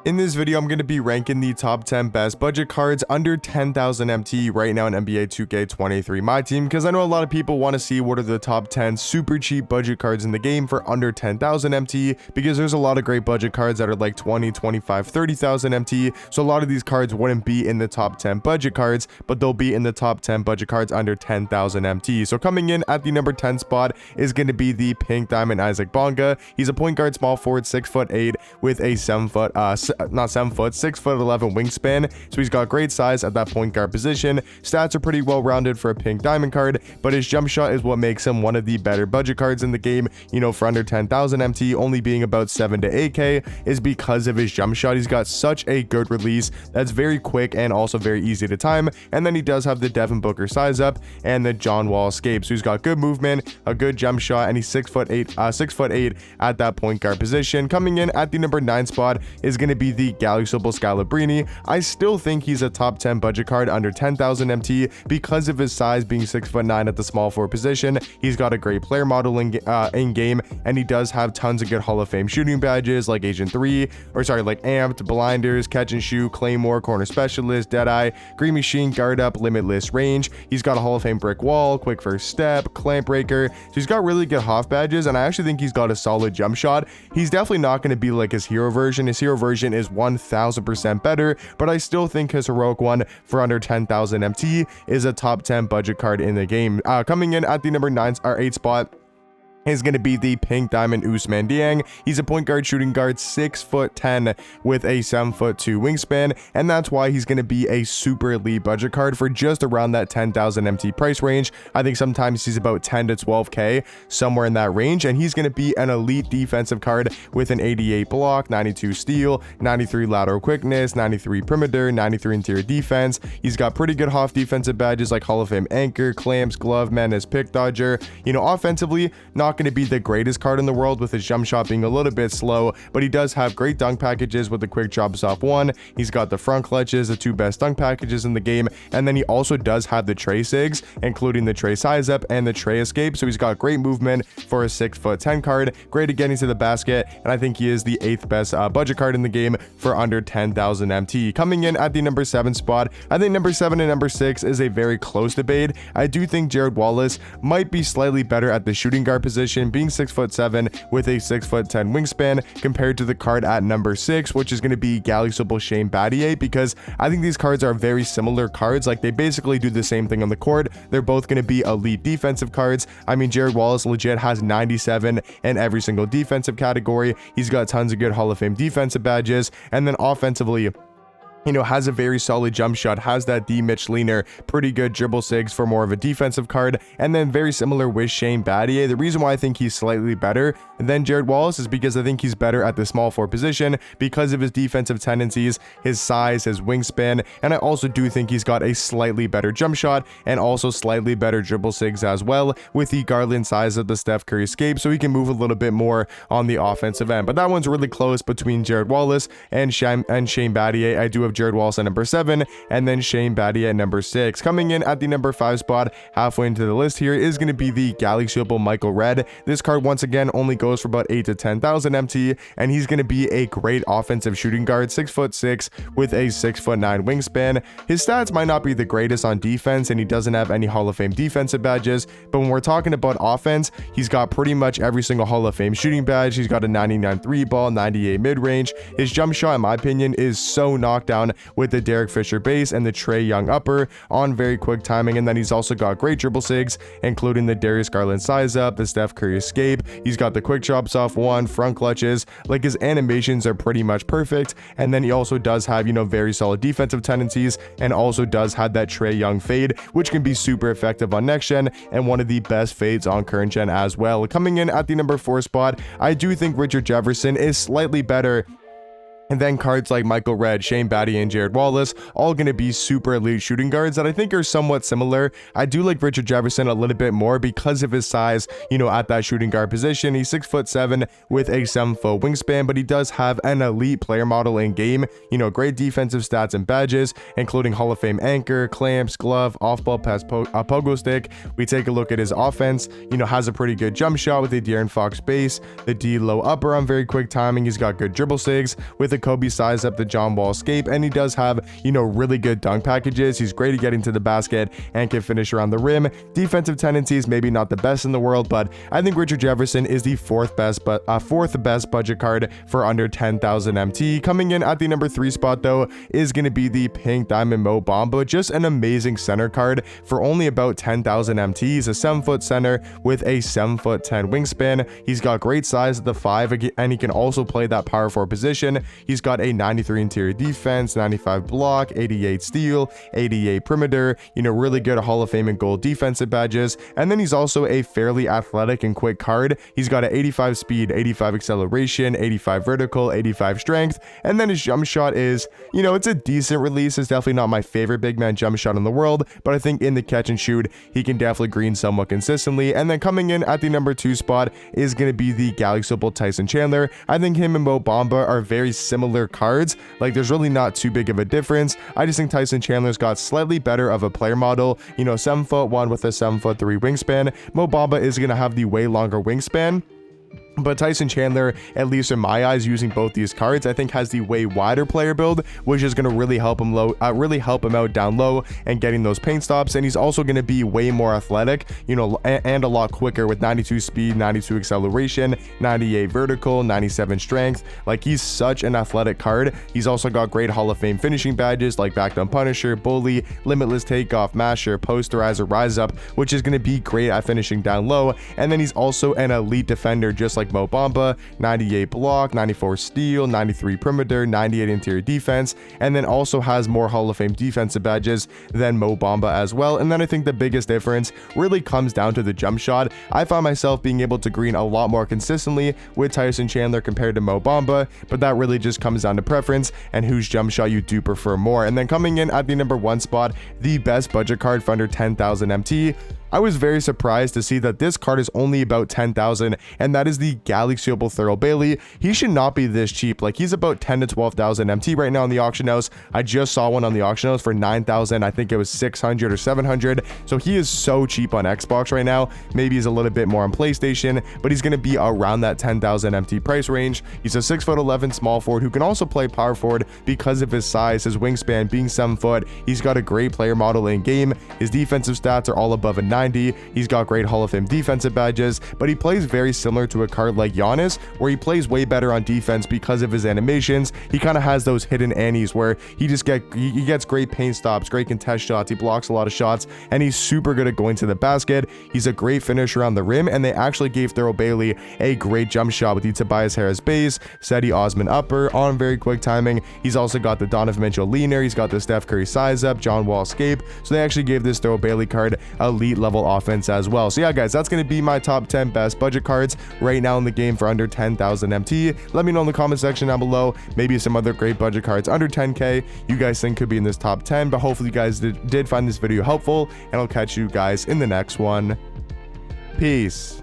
In this video, I'm going to be ranking the top 10 best budget cards under 10,000 MT right now in NBA 2K23 Myteam, because I know a lot of people want to see what are the top 10 super cheap budget cards in the game for under 10,000 MT, because there's a lot of great budget cards that are like 20, 25, 30,000 MT, so a lot of these cards wouldn't be in the top 10 budget cards, but they'll be in the top 10 budget cards under 10,000 MT. So coming in at the number 10 spot is going to be the Pink Diamond Isaac Bonga. He's a point guard, small forward, 6'8", with a 6'11" wingspan, so he's got great size at that point guard position. Stats are pretty well rounded for a Pink Diamond card, but his jump shot is what makes him one of the better budget cards in the game. You know, for under 10,000 MT, only being about 7 to 8k is because of his jump shot. He's got such a good release that's very quick and also very easy to time, and then he does have the Devin Booker size up and the John Wall escape, so he's got good movement, a good jump shot, and he's 6'8" at that point guard position. Coming in at the number 9 spot is going to be the Galliopsable Scalabrini. I still think he's a top 10 budget card under 10,000 MT because of his size being 6'9" at the small forward position. He's got a great player model in game, and he does have tons of good Hall of Fame shooting badges like Agent 3, like Amped, Blinders, Catch and Shoot, Claymore, Corner Specialist, Deadeye, Green Machine, Guard Up, Limitless Range. He's got a Hall of Fame Brick Wall, Quick First Step, Clamp Breaker. So he's got really good Hoff badges, and I actually think he's got a solid jump shot. He's definitely not going to be like his hero version. His hero version is 1000% better, but I still think his heroic one for under 10,000 MT is a top 10 budget card in the game. Coming in at the number 8 spot is going to be the Pink Diamond Ousmane Dieng. He's a point guard, shooting guard, 6'10" with a 7'2" wingspan, and that's why he's going to be a super elite budget card for just around that 10,000 MT price range. I think sometimes he's about 10 to 12k, somewhere in that range, and he's going to be an elite defensive card with an 88 block, 92 steal, 93 lateral quickness, 93 perimeter, 93 interior defense. He's got pretty good Hoff defensive badges like Hall of Fame Anchor, Clamps, Glove, Menace, Pick Dodger. You know, offensively, not going to be the greatest card in the world with his jump shot being a little bit slow, but he does have great dunk packages with the quick drops off one. He's got the front clutches, the two best dunk packages in the game, and then he also does have the tray sigs, including the tray size up and the tray escape, so he's got great movement for a 6'10" card, great at getting to the basket, and I think he is the 8th best budget card in the game for under 10,000 MT. Coming in at the number 7 spot, I think number 7 and number 6 is a very close debate. I do think Jared Wallace might be slightly better at the shooting guard position, being 6'7" with a 6'10" wingspan, compared to the card at number 6, which is going to be Galliopsable Shane Battier, because I think these cards are very similar cards. Like, they basically do the same thing on the court. They're both going to be elite defensive cards. I mean, Jared Wallace legit has 97 in every single defensive category. He's got tons of good Hall of Fame defensive badges, and then offensively, you know, has a very solid jump shot, has that D Mitch leaner, pretty good dribble sigs for more of a defensive card, and then very similar with Shane Battier. The reason why I think he's slightly better than Jared Wallace is because I think he's better at the small forward position because of his defensive tendencies, his size, his wingspan, and I also do think he's got a slightly better jump shot and also slightly better dribble sigs as well, with the Garland size of the Steph Curry escape, so he can move a little bit more on the offensive end. But that one's really close between Jared Wallace and Shane Battier. I do have Jared Wallace at number 7 and then Shane Battier at number 6. Coming in at the number 5 spot, halfway into the list here, is going to be the Galliopsable Michael Redd. This card once again only goes for about 8 to 10,000 MT, and he's going to be a great offensive shooting guard, 6'6" with a 6'9" wingspan. His stats might not be the greatest on defense, and he doesn't have any Hall of Fame defensive badges, but when we're talking about offense, he's got pretty much every single Hall of Fame shooting badge. He's got a 99 3 ball, 98 mid-range. His jump shot, in my opinion, is so knocked down with the Derek Fisher base and the Trae Young upper on very quick timing, and then he's also got great dribble sigs, including the Darius Garland size up, the Steph Curry escape. He's got the quick drops off one, front clutches. Like, his animations are pretty much perfect, and then he also does have, you know, very solid defensive tendencies, and also does have that Trae Young fade, which can be super effective on next gen and one of the best fades on current gen as well. Coming in at the number 4 spot, I do think Richard Jefferson is slightly better And then cards like Michael Redd, Shane Battier, and Jared Wallace, all going to be super elite shooting guards that I think are somewhat similar. I do like Richard Jefferson a little bit more because of his size, you know, at that shooting guard position. He's 6'7" with a 7-foot wingspan, but he does have an elite player model in game. You know, great defensive stats and badges, including Hall of Fame anchor, clamps, glove, off-ball pass, pogo stick. We take a look at his offense, you know, has a pretty good jump shot with a De'Aaron Fox base, the D low upper on very quick timing. He's got good dribble sigs with the Kobe size up, the John Wall escape, and he does have, you know, really good dunk packages. He's great at getting to the basket and can finish around the rim. Defensive tendencies, maybe not the best in the world, but I think Richard Jefferson is the fourth best budget card for under 10,000 MT. Coming in at the number 3 spot though is going to be the Pink Diamond Mo Bamba, just an amazing center card for only about 10,000 MT. He's a 7-foot center with a 7'10" wingspan. He's got great size at the 5, and he can also play that power forward position. He's got a 93 interior defense, 95 block, 88 steal, 88 perimeter, you know, really good Hall of Fame and gold defensive badges. And then he's also a fairly athletic and quick card. He's got an 85 speed, 85 acceleration, 85 vertical, 85 strength, and then his jump shot is, you know, it's a decent release. It's definitely not my favorite big man jump shot in the world, but I think in the catch and shoot, he can definitely green somewhat consistently. And then coming in at the number 2 spot is going to be the Galaxy Opal Tyson Chandler. I think him and Mo Bamba are very similar cards. Like, there's really not too big of a difference. I just think Tyson Chandler's got slightly better of a player model, you know, 7'1" with a 7'3" wingspan. Mo Bamba is going to have the way longer wingspan. But Tyson Chandler, at least in my eyes, using both these cards, I think has the way wider player build, which is going to really help him out down low and getting those paint stops. And he's also going to be way more athletic, you know, and a lot quicker with 92 speed, 92 acceleration, 98 vertical, 97 strength. Like, he's such an athletic card. He's also got great Hall of Fame finishing badges like Back Down Punisher, Bully, Limitless Takeoff, Masher, Posterizer, Rise Up, which is going to be great at finishing down low. And then he's also an elite defender, just like Mo Bamba, 98 block, 94 steal, 93 perimeter, 98 interior defense, and then also has more Hall of Fame defensive badges than Mo Bamba as well. And then I think the biggest difference really comes down to the jump shot. I find myself being able to green a lot more consistently with Tyson Chandler compared to Mo Bamba, but that really just comes down to preference and whose jump shot you do prefer more. And then coming in at the number 1 spot, the best budget card for under 10,000 MT. I was very surprised to see that this card is only about 10,000, and that is the Galaxy Opal Thurl Bailey. He should not be this cheap. Like, he's about 10 to 12,000 MT right now on the auction house. I just saw one on the auction house for 9,000. I think it was 600 or 700. So he is so cheap on Xbox right now. Maybe he's a little bit more on PlayStation, but he's going to be around that 10,000 MT price range. He's a 6'11" small forward who can also play power forward because of his size, his wingspan being 7 foot. He's got a great player model in game. His defensive stats are all above a 90. He's got great Hall of Fame defensive badges, but he plays very similar to a card like Giannis, where he plays way better on defense because of his animations. He kind of has those hidden Annies where he gets great paint stops, great contest shots, he blocks a lot of shots, and he's super good at going to the basket. He's a great finisher on the rim, and they actually gave Thurl Bailey a great jump shot with the Tobias Harris base, Cedi Osman upper on very quick timing. He's also got the Donovan Mitchell leaner, he's got the Steph Curry size up, John Wall escape. So they actually gave this Thurl Bailey card elite level offense as well. So yeah, guys, that's going to be my top 10 best budget cards right now in the game for under 10,000 MT. Let me know in the comment section down below maybe some other great budget cards under 10k you guys think could be in this top 10, but hopefully you guys did find this video helpful, and I'll catch you guys in the next one. Peace.